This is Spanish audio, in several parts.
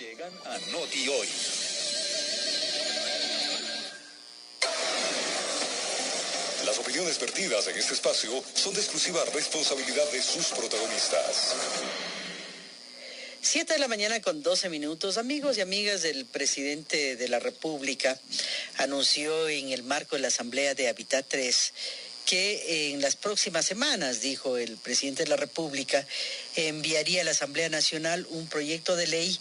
Llegan a Noti Hoy. Las opiniones vertidas en este espacio son de exclusiva responsabilidad de sus protagonistas. 7:12 a.m. Amigos y amigas, el presidente de la República anunció en el marco de la Asamblea de Habitat 3 que en las próximas semanas, dijo el presidente de la República, enviaría a la Asamblea Nacional un proyecto de ley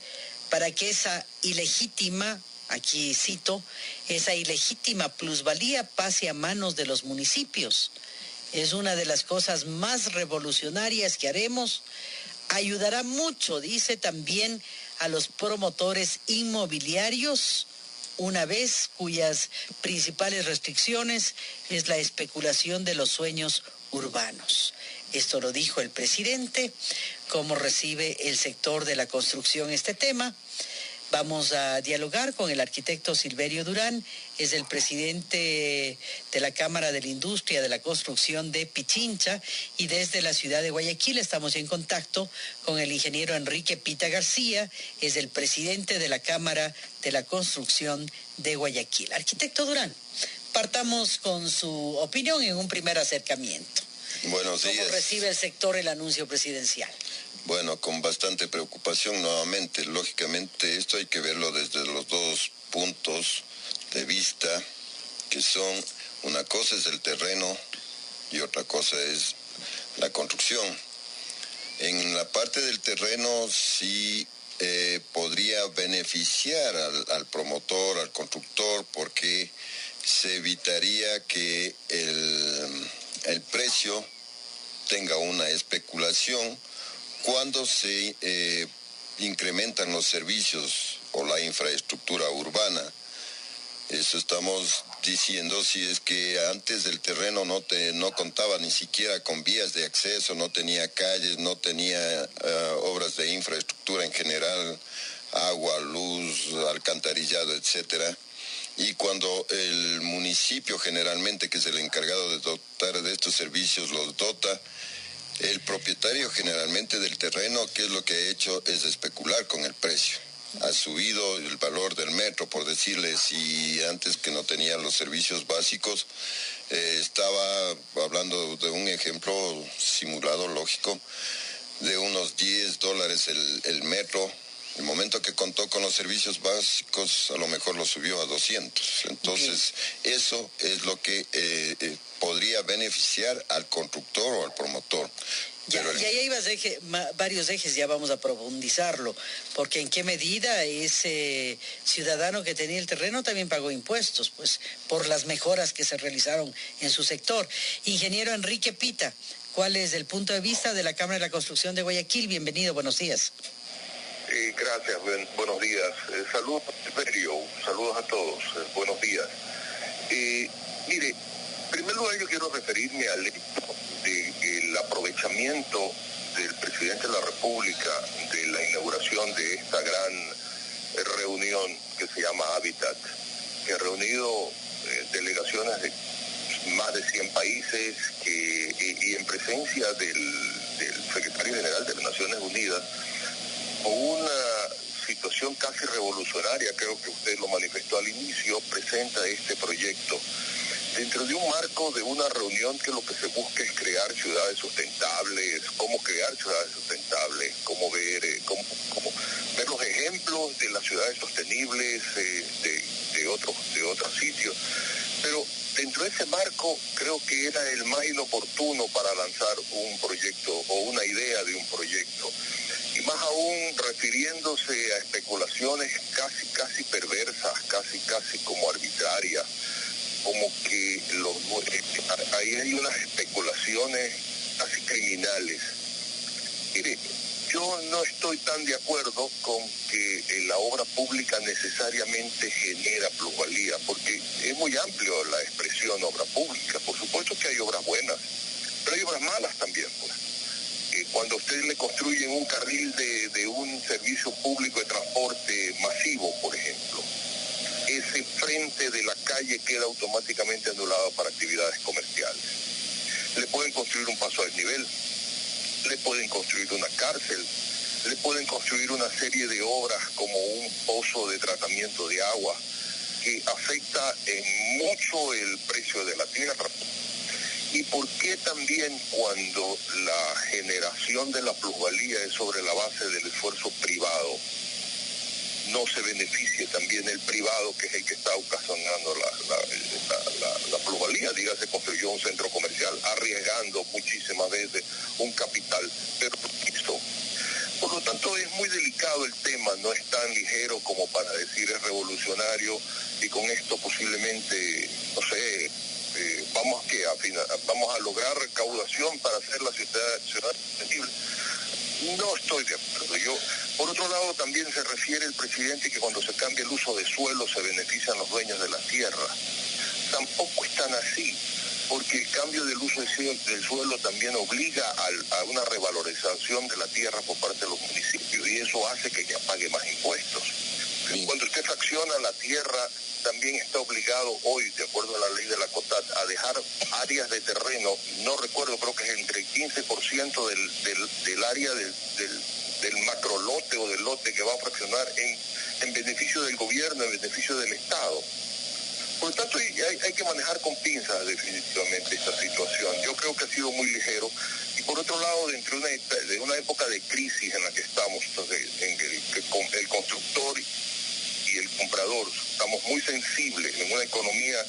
para que esa ilegítima, aquí cito, esa ilegítima plusvalía pase a manos de los municipios. Es una de las cosas más revolucionarias que haremos. Ayudará mucho, dice, también a los promotores inmobiliarios, una vez cuyas principales restricciones es la especulación de los sueños urbanos. Esto lo dijo el presidente. ¿Cómo recibe el sector de la construcción este tema? Vamos a dialogar con el arquitecto Silverio Durán, es el presidente de la Cámara de la Industria de la Construcción de Pichincha, y desde la ciudad de Guayaquil estamos en contacto con el ingeniero Enrique Pita García, es el presidente de la Cámara de la Construcción de Guayaquil. Arquitecto Durán, partamos con su opinión en un primer acercamiento. Buenos días. ¿Cómo recibe el sector el anuncio presidencial? Bueno, con bastante preocupación nuevamente. Lógicamente esto hay que verlo desde los dos puntos de vista, que son, una cosa es el terreno y otra cosa es la construcción. En la parte del terreno sí podría beneficiar al promotor, al constructor, porque se evitaría que el precio tenga una especulación cuando se incrementan los servicios o la infraestructura urbana. Eso estamos diciendo, si es que antes el terreno no contaba ni siquiera con vías de acceso, no tenía calles, no tenía obras de infraestructura en general, agua, luz, alcantarillado, etcétera. Y cuando el municipio generalmente, que es el encargado de dotar de estos servicios, los dota, el propietario generalmente del terreno, ¿qué es lo que ha hecho? Es especular con el precio. Ha subido el valor del metro, por decirles, si antes que no tenía los servicios básicos, estaba hablando de un ejemplo simulado, lógico, de unos $10 el metro. El momento que contó con los servicios básicos, a lo mejor lo subió a 200. Entonces, eso es lo que podría beneficiar al constructor o al promotor. Ya hay varios ejes, ya vamos a profundizarlo, porque en qué medida ese ciudadano que tenía el terreno también pagó impuestos, pues, por las mejoras que se realizaron en su sector. Ingeniero Enrique Pita, ¿cuál es el punto de vista de la Cámara de la Construcción de Guayaquil? Bienvenido, buenos días. Gracias, buenos días. Saludos, Silverio, saludos a todos, buenos días. Mire, en primer lugar yo quiero referirme al hecho del aprovechamiento del presidente de la República de la inauguración de esta gran reunión que se llama Habitat, que ha reunido delegaciones de más de 100 países y en presencia del secretario general de las Naciones Unidas, con una situación casi revolucionaria, creo que usted lo manifestó al inicio, presenta este proyecto dentro de un marco de una reunión que lo que se busca es crear ciudades sustentables, cómo crear ciudades sustentables, cómo ver los ejemplos de las ciudades sostenibles de otros sitios. Pero dentro de ese marco creo que era el más inoportuno para lanzar un proyecto o una idea de un proyecto. Y más aún refiriéndose a especulaciones casi perversas, casi como arbitrarias, como que ahí hay unas especulaciones casi criminales. Mire, yo no estoy tan de acuerdo con que la obra pública necesariamente genera plusvalía, porque es muy amplio la expresión obra pública. Por supuesto que hay obras buenas, pero hay obras malas también, pues. Cuando ustedes le construyen un carril de un servicio público de transporte masivo, por ejemplo, ese frente de la calle queda automáticamente anulado para actividades comerciales. Le pueden construir un paso a desnivel, le pueden construir una cárcel, le pueden construir una serie de obras como un pozo de tratamiento de agua que afecta en mucho el precio de la tierra. ¿Y por qué también cuando la generación de la plusvalía es sobre la base del esfuerzo privado, no se beneficie también el privado, que es el que está ocasionando la plusvalía? Diga, se construyó un centro comercial arriesgando muchísimas veces un capital, pero listo. Por lo tanto, es muy delicado el tema, no es tan ligero como para decir es revolucionario y con esto posiblemente, no sé, vamos a lograr recaudación para hacer la ciudad sostenible. No estoy de acuerdo. Por otro lado, también se refiere el presidente que cuando se cambia el uso de suelo se benefician los dueños de la tierra. Tampoco es tan así, porque el cambio del uso del suelo también obliga a una revalorización de la tierra por parte de los municipios, y eso hace que ya pague más impuestos. Cuando usted fracciona la tierra, también está obligado hoy, de acuerdo a la ley de la COTAT, a dejar áreas de terreno, no recuerdo, creo que es entre el 15% del área del macrolote o del lote que va a fraccionar en beneficio del gobierno, en beneficio del Estado. Por lo tanto, hay que manejar con pinzas definitivamente esta situación. Yo creo que ha sido muy ligero. Y por otro lado, dentro de una época de crisis en la que estamos, en que el constructor y el comprador estamos muy sensibles en una economía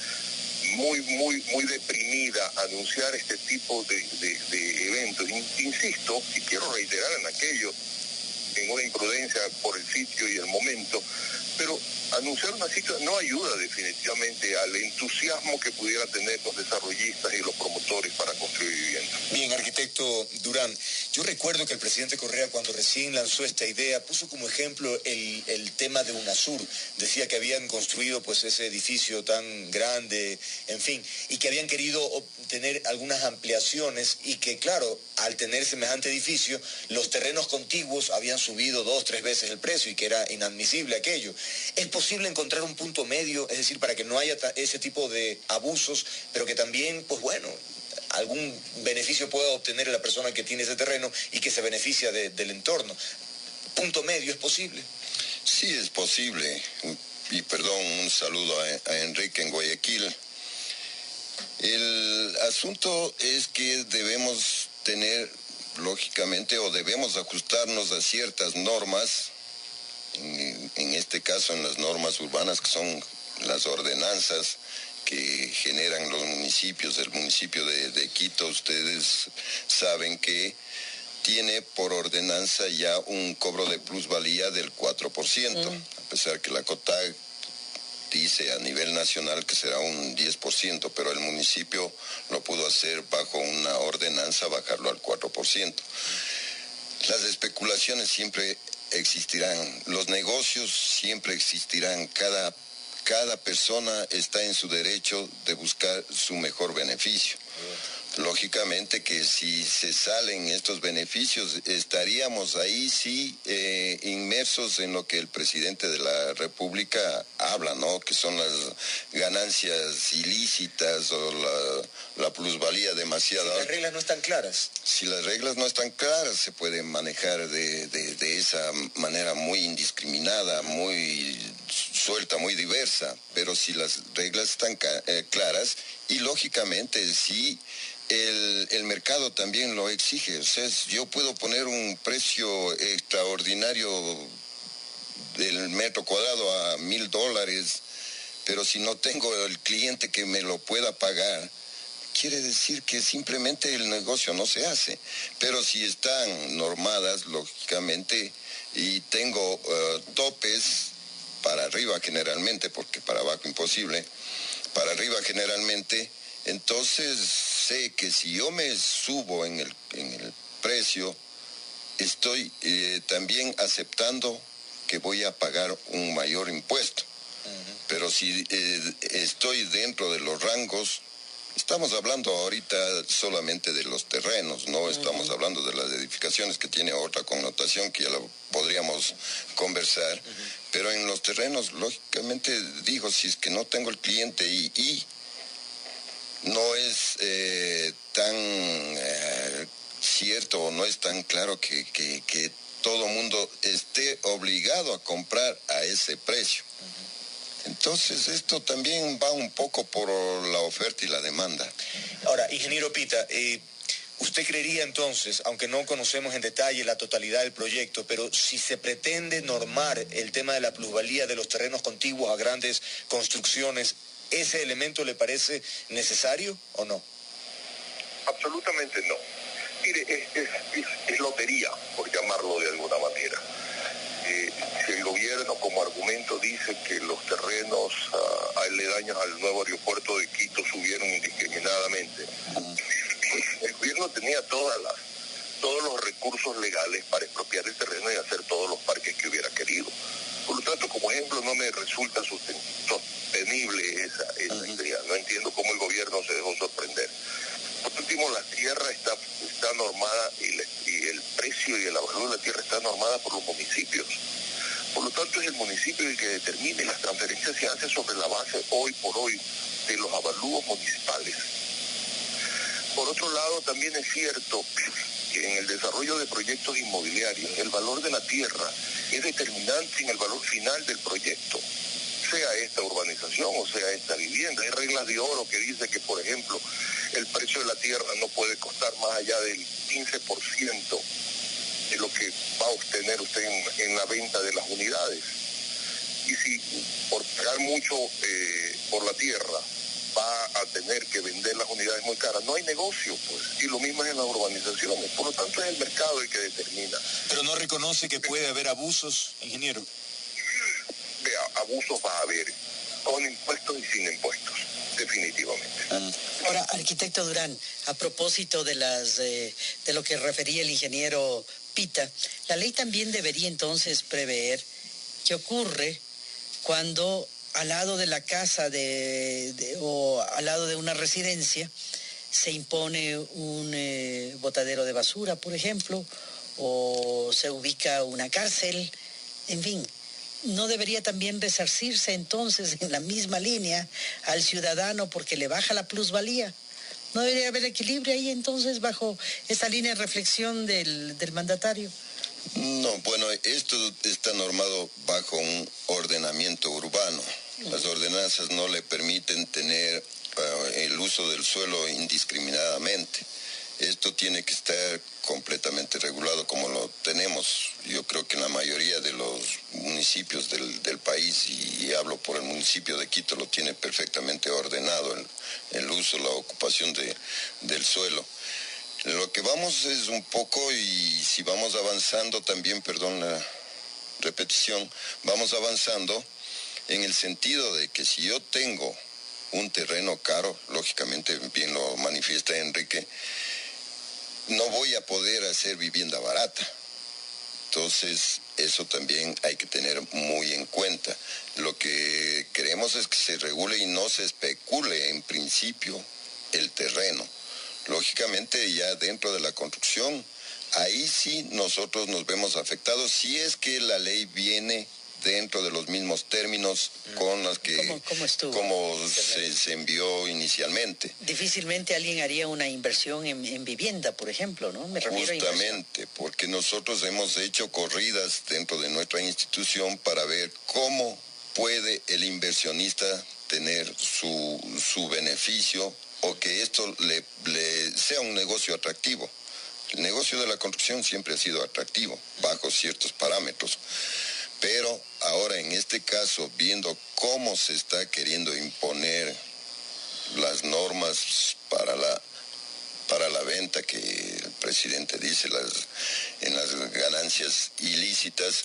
muy deprimida, anunciar este tipo de eventos. Insisto, y quiero reiterar en aquello, en una imprudencia por el sitio y el momento, pero anunciar una situación no ayuda definitivamente al entusiasmo que pudiera tener los desarrollistas y los promotores para construir viviendas. Bien, arquitecto Durán, yo recuerdo que el presidente Correa, cuando recién lanzó esta idea, puso como ejemplo el tema de UNASUR. Decía que habían construido pues ese edificio tan grande, en fin, y que habían querido obtener algunas ampliaciones y que, claro, al tener semejante edificio, los terrenos contiguos habían subido 2, 3 veces el precio y que era inadmisible aquello. ¿Es posible encontrar un punto medio, es decir, para que no haya ese tipo de abusos, pero que también, pues bueno, algún beneficio pueda obtener la persona que tiene ese terreno y que se beneficia del entorno? ¿Punto medio es posible? Sí, es posible. Y perdón, un saludo a Enrique en Guayaquil. El asunto es que debemos tener, lógicamente, o debemos ajustarnos a ciertas normas, en este caso en las normas urbanas, que son las ordenanzas que generan los municipios. El municipio de Quito, ustedes saben que tiene por ordenanza ya un cobro de plusvalía del 4%, a pesar que la COTAC dice a nivel nacional que será un 10%, pero el municipio lo pudo hacer bajo una ordenanza, bajarlo al 4%. Las especulaciones siempre existirán, los negocios siempre existirán, cada persona está en su derecho de buscar su mejor beneficio. Lógicamente que si se salen estos beneficios, estaríamos ahí sí inmersos en lo que el presidente de la República habla, ¿no? Que son las ganancias ilícitas o la plusvalía demasiada. Si las reglas no están claras. Si las reglas no están claras, se puede manejar de esa manera muy indiscriminada, muy suelta, muy diversa, pero si las reglas están claras y lógicamente si el mercado también lo exige. O sea, yo puedo poner un precio extraordinario del metro cuadrado a $1,000, pero si no tengo el cliente que me lo pueda pagar, quiere decir que simplemente el negocio no se hace. Pero si están normadas, lógicamente, y tengo topes para arriba generalmente, porque para abajo imposible, para arriba generalmente, entonces sé que si yo me subo en el precio, estoy también aceptando que voy a pagar un mayor impuesto. Pero si estoy dentro de los rangos, estamos hablando ahorita solamente de los terrenos, no estamos hablando de las edificaciones, que tiene otra connotación que ya la podríamos conversar, pero en los terrenos, lógicamente digo, si es que no tengo el cliente y no es tan cierto o no es tan claro que todo mundo esté obligado a comprar a ese precio. Entonces esto también va un poco por la oferta y la demanda. Ahora, ingeniero Pita, ¿usted creería entonces, aunque no conocemos en detalle la totalidad del proyecto, pero si se pretende normar el tema de la plusvalía de los terrenos contiguos a grandes construcciones, ¿ese elemento le parece necesario o no? Absolutamente no. Mire, es lotería, por llamarlo de alguna manera. Si el gobierno como argumento dice que los terrenos aledaños al nuevo aeropuerto de Quito subieron indiscriminadamente, el gobierno tenía todos los recursos legales para expropiar el terreno y hacer todos los parques que hubiera querido. Por lo tanto, como ejemplo, no me resulta sostenible esa idea. No entiendo cómo el gobierno se dejó sorprender. Por último, la tierra está normada y el precio y el avalúo de la tierra está normada por los municipios. Por lo tanto, es el municipio el que determina, y las transferencias se hacen sobre la base hoy por hoy de los avalúos municipales. Por otro lado, también es cierto que en el desarrollo de proyectos inmobiliarios, el valor de la tierra es determinante en el valor final del proyecto, sea esta urbanización o sea esta vivienda. Hay reglas de oro que dicen que, por ejemplo, el precio de la tierra no puede costar más allá del 15% de lo que va a obtener usted en la venta de las unidades. Y si por pagar mucho por la tierra va a tener que vender las unidades muy caras, no hay negocio, pues. Y lo mismo es en las urbanizaciones. Por lo tanto, es el mercado el que determina. ¿Pero no reconoce que puede haber abusos, ingeniero? Vea, abusos va a haber, con impuestos y sin impuestos, definitivamente. Ahora, arquitecto Durán, a propósito de lo que refería el ingeniero Pita, la ley también debería entonces prever qué ocurre cuando al lado de la casa o al lado de una residencia se impone un botadero de basura, por ejemplo, o se ubica una cárcel, en fin. ¿No debería también resarcirse entonces en la misma línea al ciudadano porque le baja la plusvalía? ¿No debería haber equilibrio ahí entonces bajo esa línea de reflexión del mandatario? No, bueno, esto está normado bajo un ordenamiento urbano. Las ordenanzas no le permiten tener el uso del suelo indiscriminadamente. Esto tiene que estar completamente regulado como lo tenemos. Yo creo que en la mayoría de los municipios del país, y hablo por el municipio de Quito, lo tiene perfectamente ordenado el uso, la ocupación del suelo. Lo que vamos es un poco, y si vamos avanzando también, perdón la repetición, vamos avanzando en el sentido de que si yo tengo un terreno caro, lógicamente, bien lo manifiesta Enrique, no voy a poder hacer vivienda barata. Entonces, eso también hay que tener muy en cuenta. Lo que queremos es que se regule y no se especule en principio el terreno. Lógicamente, ya dentro de la construcción, ahí sí nosotros nos vemos afectados si es que la ley viene dentro de los mismos términos con las que como se envió inicialmente. Difícilmente alguien haría una inversión en vivienda, por ejemplo, ¿no? Me refiero justamente, porque nosotros hemos hecho corridas dentro de nuestra institución para ver cómo puede el inversionista tener su beneficio o que esto le sea un negocio atractivo. El negocio de la construcción siempre ha sido atractivo, bajo ciertos parámetros. Pero ahora en este caso, viendo cómo se está queriendo imponer las normas para la venta, que el presidente dice en las ganancias ilícitas,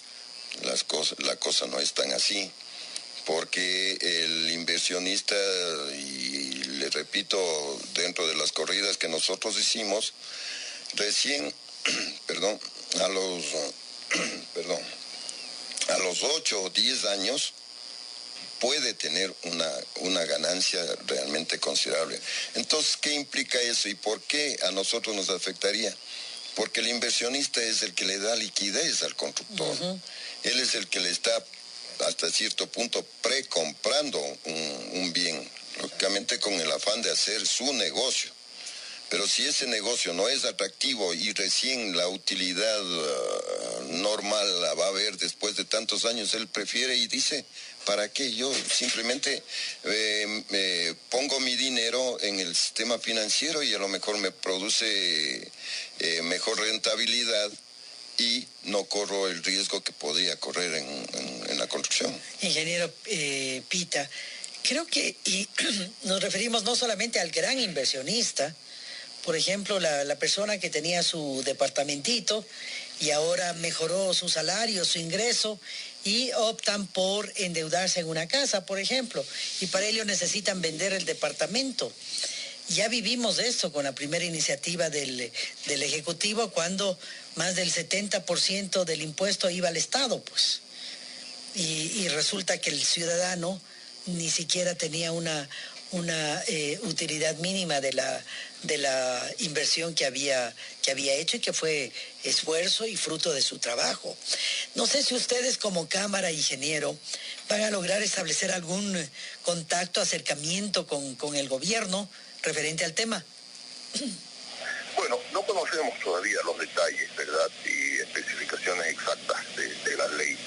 la cosa no es tan así. Porque el inversionista, y le repito, dentro de las corridas que nosotros hicimos, recién, a los 8 o 10 años puede tener una ganancia realmente considerable. Entonces, ¿qué implica eso y por qué a nosotros nos afectaría? Porque el inversionista es el que le da liquidez al constructor. Uh-huh. Él es el que le está hasta cierto punto precomprando un bien, lógicamente con el afán de hacer su negocio. Pero si ese negocio no es atractivo y recién la utilidad normal la va a ver después de tantos años, él prefiere y dice, ¿para qué? Yo simplemente pongo mi dinero en el sistema financiero y a lo mejor me produce mejor rentabilidad y no corro el riesgo que podría correr en la construcción. Ingeniero Pita, creo que nos referimos no solamente al gran inversionista, por ejemplo, la persona que tenía su departamentito y ahora mejoró su salario, su ingreso, y optan por endeudarse en una casa, por ejemplo, y para ello necesitan vender el departamento. Ya vivimos esto con la primera iniciativa del Ejecutivo, cuando más del 70% del impuesto iba al Estado, pues. Y resulta que el ciudadano ni siquiera tenía una utilidad mínima de la inversión que había hecho y que fue esfuerzo y fruto de su trabajo. No sé si ustedes como Cámara, ingeniero, van a lograr establecer algún contacto, acercamiento con el gobierno referente al tema. Bueno, no conocemos todavía los detalles, ¿verdad? Y especificaciones exactas de la ley.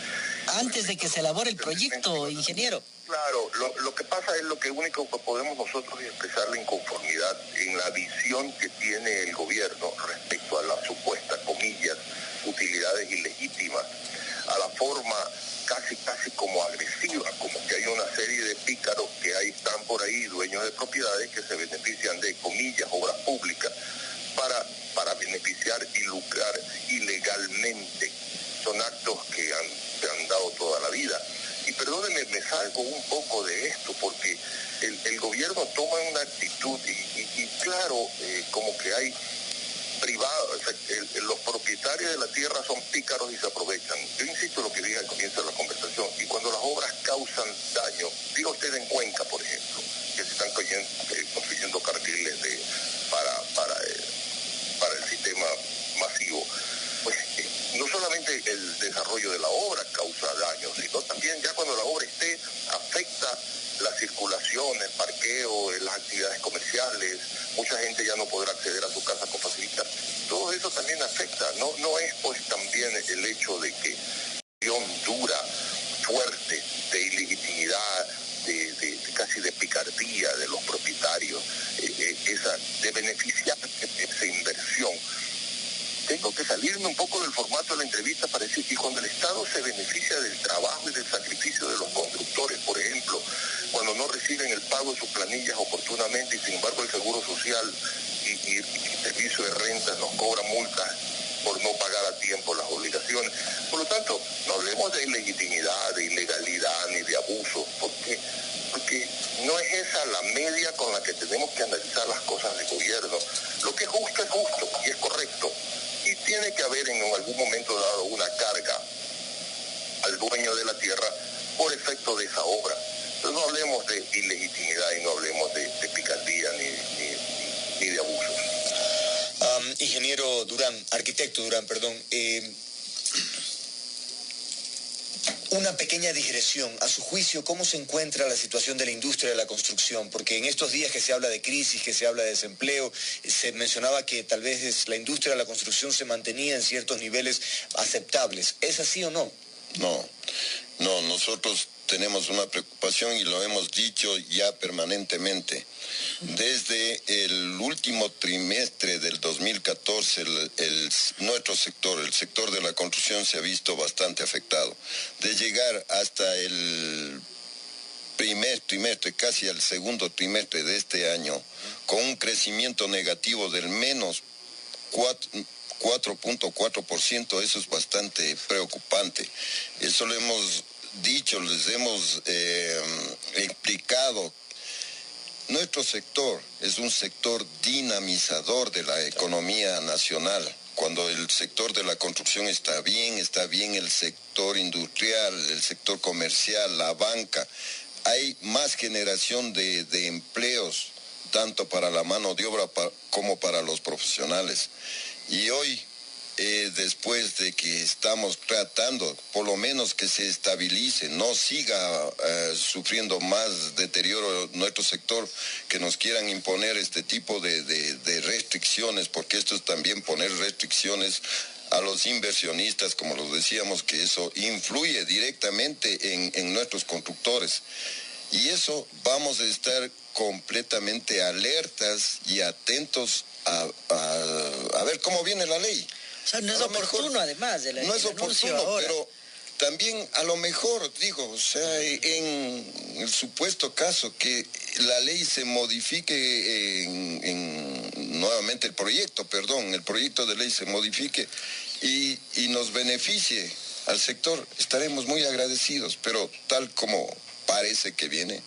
Antes de que se elabore el proyecto, ingeniero. Claro, lo que pasa es lo único que podemos nosotros es expresar la inconformidad en la visión que tiene el gobierno respecto a las supuestas, comillas, utilidades ilegítimas, a la forma casi como agresiva, como que hay una serie de pícaros que ahí están por ahí, dueños de propiedades que se benefician de, comillas, obras públicas para beneficiar y lucrar ilegalmente. Son actos que se han dado toda la vida. Y perdónenme, me salgo un poco de esto, porque el gobierno toma una actitud y claro, como que hay privados, o sea, los propietarios de la tierra son pícaros y se aprovechan. Yo insisto en lo que dije al comienzo de la conversación, y cuando las obras causan daño, diga usted en Cuenca, por ejemplo, que se están construyendo carriles para el sistema masivo, pues no solamente el desarrollo de la obra causa daño, sino también ya cuando la obra esté, afecta la circulación, el parqueo, las actividades comerciales, mucha gente ya no podrá acceder a su casa con facilidad. Todo eso también afecta, no es pues también el hecho de que dura, fuerte, de ilegitimidad, de casi de picardía de los propietarios, de beneficiar esa inversión. Tengo que salirme un poco del formato de la entrevista para decir que cuando el Estado se beneficia del trabajo y del sacrificio de los constructores, por ejemplo, cuando no reciben el pago de sus planillas oportunamente y sin embargo el Seguro Social y el Servicio de Rentas nos cobra multas por no pagar a tiempo las obligaciones. Por lo tanto, no hablemos de ilegitimidad, de ilegalidad ni de abuso, porque no es esa la media con la que tenemos que analizar las cosas del gobierno. Lo que es justo y es correcto. Y tiene que haber en algún momento dado una carga al dueño de la tierra por efecto de esa obra. Pero no hablemos de ilegitimidad y no hablemos de picardía ni de abusos. Ingeniero Durán, arquitecto Durán, perdón. Una pequeña digresión. A su juicio, ¿cómo se encuentra la situación de la industria de la construcción? Porque en estos días que se habla de crisis, que se habla de desempleo, se mencionaba que tal vez la industria de la construcción se mantenía en ciertos niveles aceptables. ¿Es así o no? No, nosotros tenemos una preocupación y lo hemos dicho ya permanentemente. Desde el último trimestre del 2014, nuestro sector, el sector de la construcción, se ha visto bastante afectado. De llegar hasta el primer trimestre, casi al segundo trimestre de este año, con un crecimiento negativo del menos 4.4%, eso es bastante preocupante. Eso lo hemos dicho, les hemos explicado. Nuestro sector es un sector dinamizador de la economía nacional. Cuando el sector de la construcción está bien el sector industrial, el sector comercial, la banca. Hay más generación de empleos, tanto para la mano de obra como para los profesionales. Y hoy después de que estamos tratando, por lo menos que se estabilice, no siga sufriendo más deterioro nuestro sector, que nos quieran imponer este tipo de restricciones, porque esto es también poner restricciones a los inversionistas, como lo decíamos, que eso influye directamente en nuestros constructores. Y eso vamos a estar completamente alertas y atentos a ver cómo viene la ley. O sea, no es oportuno, además de la no es oportuno, ahora. pero también a lo mejor, digo, o sea, en el supuesto caso que la ley se modifique nuevamente el proyecto de ley se modifique y nos beneficie al sector, estaremos muy agradecidos, pero tal como parece que viene,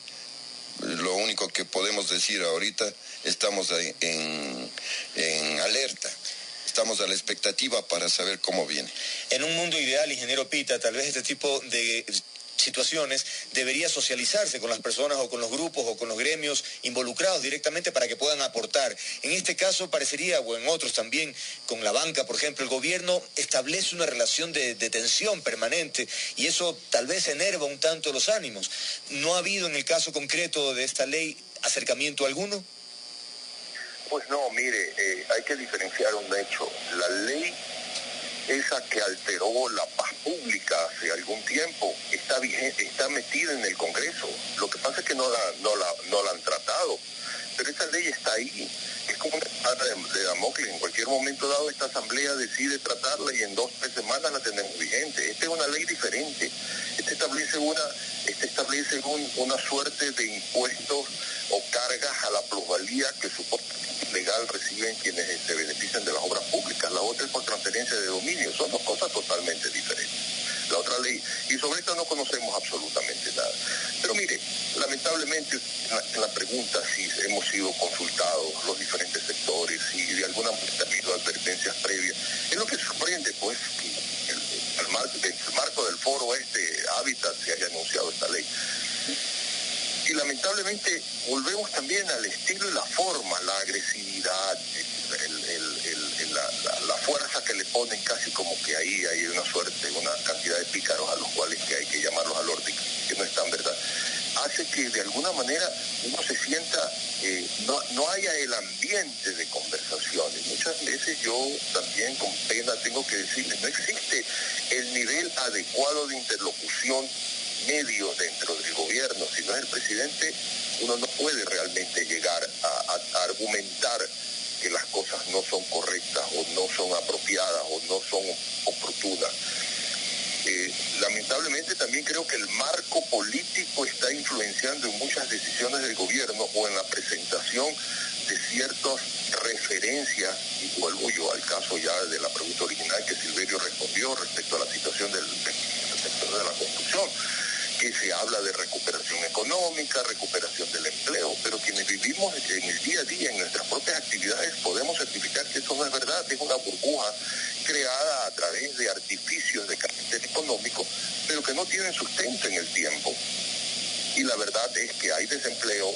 lo único que podemos decir ahorita, estamos en alerta. Estamos a la expectativa para saber cómo viene. En un mundo ideal, ingeniero Pita, tal vez este tipo de situaciones debería socializarse con las personas o con los grupos o con los gremios involucrados directamente para que puedan aportar. En este caso parecería, o en otros también, con la banca, por ejemplo, el gobierno establece una relación de tensión permanente y eso tal vez enerva un tanto los ánimos. ¿No ha habido en el caso concreto de esta ley acercamiento alguno? Pues no, mire, hay que diferenciar un hecho. La ley esa que alteró la paz pública hace algún tiempo está metida en el Congreso. Lo que pasa es que no la han tratado, pero esa ley está ahí. Es como una espada de Damocles. En cualquier momento dado esta asamblea decide tratarla y en 2 o 3 semanas la tenemos vigente. Esta es una ley diferente. Esta establece una suerte de impuestos o cargas a la plusvalía que supuestamente legal reciben quienes se benefician de las obras públicas. La otra es por transferencia de dominio. Son 2 cosas totalmente diferentes. La otra ley, y sobre esta no conocemos absolutamente nada. Pero mire, lamentablemente en la pregunta si hemos sido consultados los diferentes sectores, si de alguna manera ha habido advertencias previas, es lo que sorprende, pues, que el marco del foro Hábitat se haya anunciado esta ley. Y lamentablemente volvemos también al estilo y la forma, la agresividad, la fuerza que le ponen, casi como que ahí hay una suerte, una cantidad de pícaros a los cuales que hay que llamarlos al orden, que no están, ¿verdad? Hace que de alguna manera uno se sienta, no haya el ambiente de conversaciones. Muchas veces yo también con pena tengo que decirles, no existe el nivel adecuado de interlocución medio dentro del gobierno. Si no es el presidente, uno no puede realmente llegar a argumentar que las cosas no son correctas o no son apropiadas o no son oportunas. Lamentablemente también creo que el marco político está influenciando en muchas decisiones del gobierno o en la presentación de ciertas referencias, y vuelvo yo al caso ya de la pregunta original que Silverio respondió respecto a la situación del sector de la construcción, que se habla de recuperación económica, recuperación del empleo, pero quienes vivimos en el día a día, en nuestras propias actividades, podemos certificar que eso no es verdad, es una burbuja creada a través de artificios de carácter económico, pero que no tienen sustento en el tiempo. Y la verdad es que hay desempleo,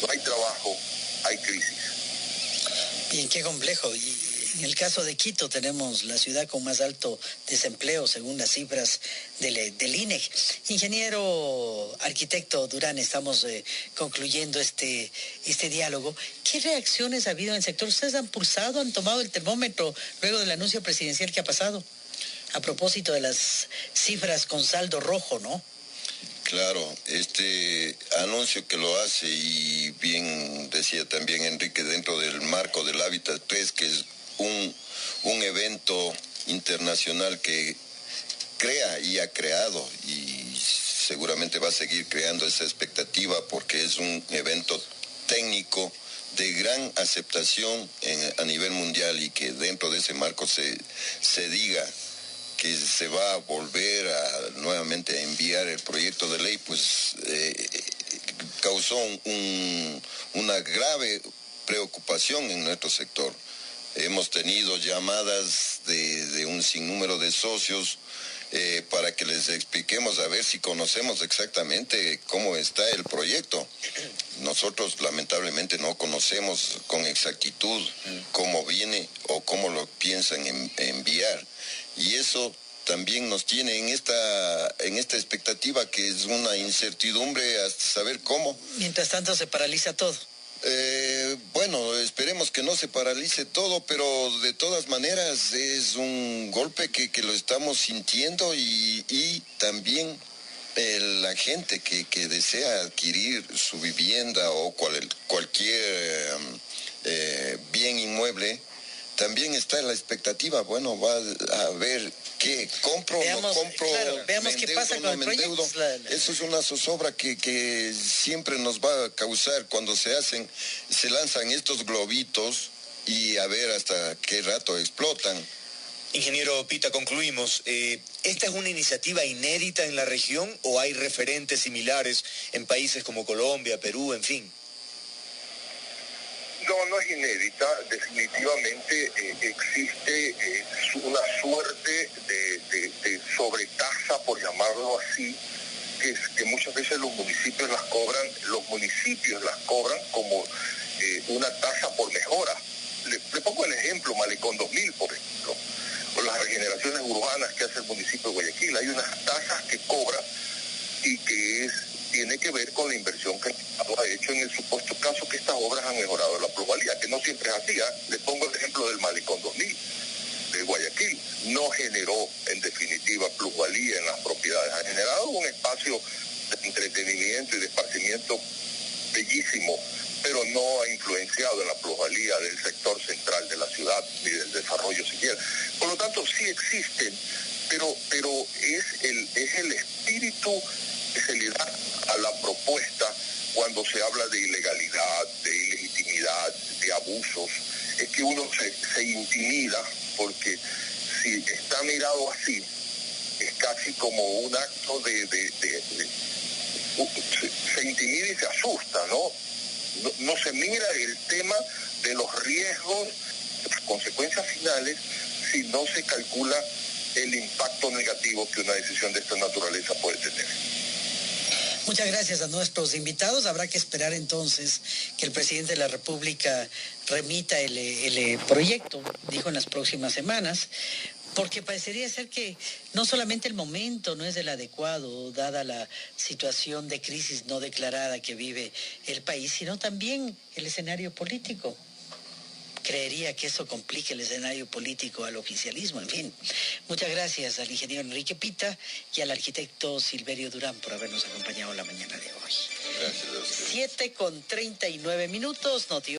no hay trabajo, hay crisis. Bien, qué complejo. Y en el caso de Quito tenemos la ciudad con más alto desempleo según las cifras del INEC. Ingeniero arquitecto Durán, estamos concluyendo este diálogo. ¿Qué reacciones ha habido en el sector? ¿Ustedes han pulsado, han tomado el termómetro luego del anuncio presidencial que ha pasado? A propósito de las cifras con saldo rojo, ¿no? Claro, este anuncio que lo hace, y bien decía también Enrique, dentro del marco del Hábitat 3, que es un evento internacional que crea y ha creado y seguramente va a seguir creando esa expectativa porque es un evento técnico de gran aceptación a nivel mundial, y que dentro de ese marco se diga que se va a volver nuevamente a enviar el proyecto de ley, pues causó una grave preocupación en nuestro sector. Hemos tenido llamadas de un sinnúmero de socios para que les expliquemos a ver si conocemos exactamente cómo está el proyecto. Nosotros lamentablemente no conocemos con exactitud cómo viene o cómo lo piensan enviar. Y eso también nos tiene en esta expectativa, que es una incertidumbre hasta saber cómo. Mientras tanto se paraliza todo. Bueno, esperemos que no se paralice todo, pero de todas maneras es un golpe que lo estamos sintiendo y también la gente que desea adquirir su vivienda o cualquier bien inmueble, también está en la expectativa. Bueno, va a ver qué compro, veamos, no compro, claro, veamos qué pasa con el proyecto. Eso es una zozobra que siempre nos va a causar cuando se lanzan estos globitos y a ver hasta qué rato explotan. Ingeniero Pita, concluimos. ¿Esta es una iniciativa inédita en la región o hay referentes similares en países como Colombia, Perú, en fin? No es inédita. Definitivamente existe una suerte de sobretasa, por llamarlo así, que muchas veces los municipios las cobran como una tasa por mejora. Le pongo el ejemplo, Malecón 2000, por ejemplo, o las regeneraciones urbanas que hace el municipio de Guayaquil. Hay unas tasas que cobra y que tiene que ver con la inversión que el Estado ha hecho en el supuesto caso que estas obras han mejorado la plusvalía, que no siempre es así. Le pongo el ejemplo del Malecón 2000 de Guayaquil. No generó, en definitiva, plusvalía en las propiedades. Ha generado un espacio de entretenimiento y de esparcimiento bellísimo, pero no ha influenciado en la plusvalía del sector central de la ciudad ni del desarrollo siquiera. Por lo tanto, sí existen, pero es el espíritu que se le da a la propuesta cuando se habla de ilegalidad, de ilegitimidad, de abusos. Es que uno se intimida, porque si está mirado así, es casi como un acto se intimida y se asusta, ¿no? No se mira el tema de los riesgos, las consecuencias finales, si no se calcula el impacto negativo que una decisión de esta naturaleza puede tener. Muchas gracias a nuestros invitados. Habrá que esperar entonces que el presidente de la República remita el proyecto, dijo, en las próximas semanas, porque parecería ser que no solamente el momento no es el adecuado, dada la situación de crisis no declarada que vive el país, sino también el escenario político. Creería que eso complica el escenario político al oficialismo. En fin, muchas gracias al ingeniero Enrique Pita y al arquitecto Silverio Durán por habernos acompañado la mañana de hoy. Gracias a usted. 7:39.